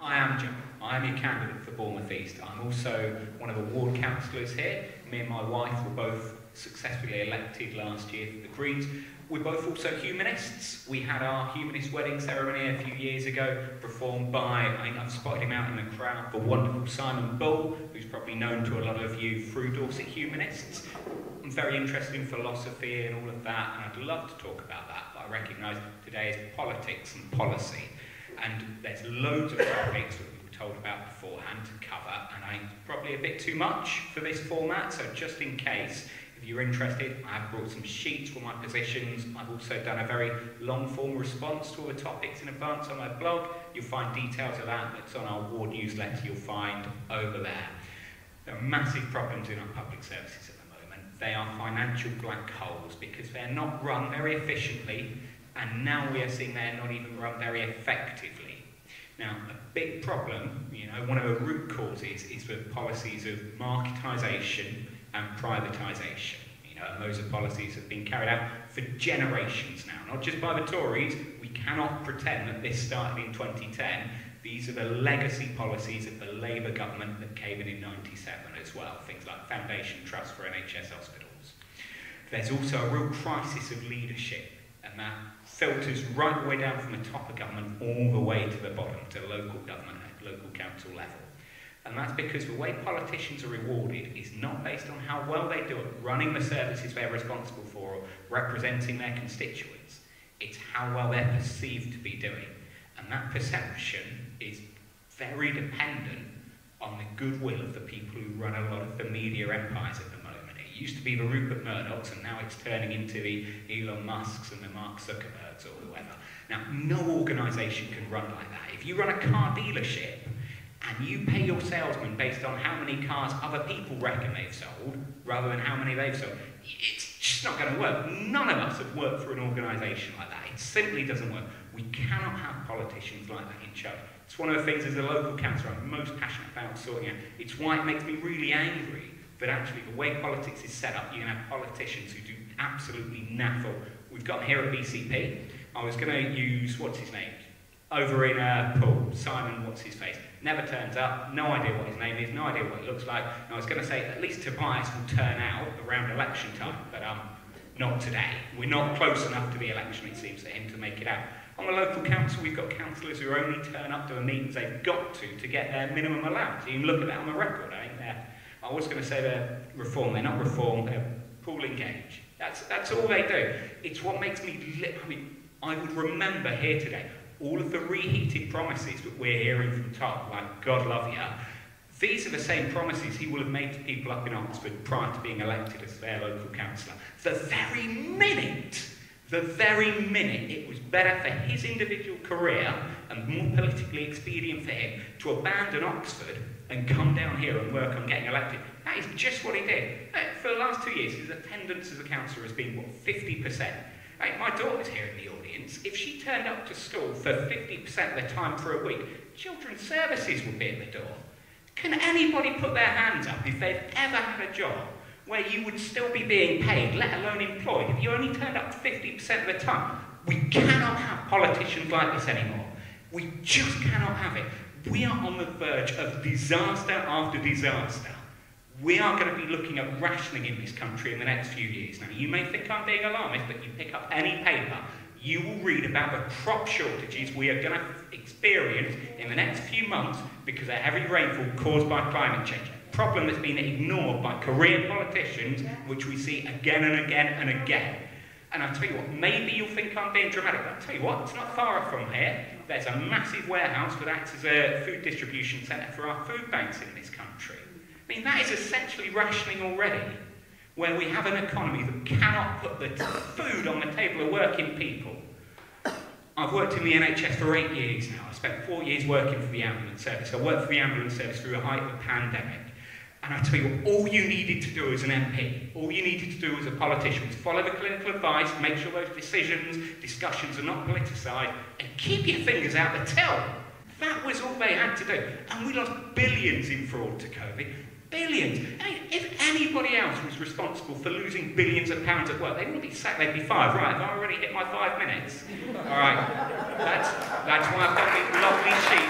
I am Joe. I'm your candidate for Bournemouth East. I'm also one of the ward councillors here. Me and my wife were both successfully elected last year for the Greens. We're both also humanists. We had our humanist wedding ceremony a few years ago, performed by, I think I've spotted him out in the crowd, the wonderful Simon Bull, who's probably known to a lot of you through Dorset humanists. I'm very interested in philosophy and all of that, and I'd love to talk about that, but I recognise today is politics and policy. And there's loads of topics that we were told about beforehand to cover, and I think it's probably a bit too much for this format, so just in case, if you're interested, I have brought some sheets for my positions. I've also done a very long-form response to all the topics in advance on my blog. You'll find details of that. It's on our ward newsletter you'll find over there. There are massive problems in our public services at the moment. They are financial black holes because they're not run very efficiently, and now we are seeing they're not even run very effectively. Now, a big problem, one of the root causes is the policies of marketisation and privatisation. And those are policies that have been carried out for generations now, not just by the Tories. We cannot pretend that this started in 2010. These are the legacy policies of the Labour government that came in '97 as well, things like Foundation Trust for NHS hospitals. There's also a real crisis of leadership, and that filters right the way down from the top of government all the way to the bottom, to local government at local council level. And that's because the way politicians are rewarded is not based on how well they do at running the services they're responsible for or representing their constituents. It's how well they're perceived to be doing. And that perception is very dependent on the goodwill of the people who run a lot of the media empires at the moment. It used to be the Rupert Murdochs, and now it's turning into the Elon Musks and the Mark Zuckerbergs or whoever. Now, no organisation can run like that. If you run a car dealership, and you pay your salesman based on how many cars other people reckon they've sold, rather than how many they've sold, it's just not going to work. None of us have worked for an organisation like that. It simply doesn't work. We cannot have politicians like that in charge. It's one of the things as a local councillor I'm most passionate about sorting out. It's why it makes me really angry that actually the way politics is set up, you can have politicians who do absolutely naffle. We've got here at BCP. I was going to use, what's his name? Over in Poole, Simon, what's his face? Never turns up, no idea what his name is, no idea what it looks like. And I was going to say, at least Tobias will turn out around election time, but not today. We're not close enough to the election, it seems, for him to make it out. On the local council, we've got councillors who only turn up to the meetings they've got to get their minimum allowance. You can look at that on the record. I was going to say they're reform, they're not reform, they're pool engage. That's all they do. It's what makes me, I would remember here today, all of the reheated promises that we're hearing from top, like God love you, these are the same promises he will have made to people up in Oxford prior to being elected as their local councillor. The very minute it was better for his individual career and more politically expedient for him to abandon Oxford and come down here and work on getting elected, that is just what he did. For the last 2 years, his attendance as a councillor has been, 50%. My daughter's here in the audience. If she turned up to school for 50% of the time for a week, children's services would be at the door. Can anybody put their hands up if they've ever had a job where you would still be being paid, let alone employed, if you only turned up 50% of the time? We cannot have politicians like this anymore. We just cannot have it. We are on the verge of disaster after disaster. We are going to be looking at rationing in this country in the next few years. Now, you may think I'm being alarmist, but you pick up any paper, you will read about the crop shortages we are going to experience in the next few months because of heavy rainfall caused by climate change. A problem that's been ignored by career politicians, which we see again and again and again. And I'll tell you what, maybe you'll think I'm being dramatic, but I'll tell you what, it's not far from here. There's a massive warehouse that acts as a food distribution centre for our food banks in this country. That is essentially rationing already, where we have an economy that cannot put the food on the table of working people. I've worked in the NHS for 8 years now. I spent 4 years working for the ambulance service. I worked for the ambulance service through the height of the pandemic. And I tell you what, all you needed to do as an MP, all you needed to do as a politician was follow the clinical advice, make sure those discussions are not politicised, and keep your fingers out the till. That was all they had to do. And we lost billions in fraud to COVID. Billions. If anybody else was responsible for losing billions of pounds at work, they wouldn't be sacked, they'd be fired. Right, I've already hit my 5 minutes. All right. That's why I've got these lovely sheets.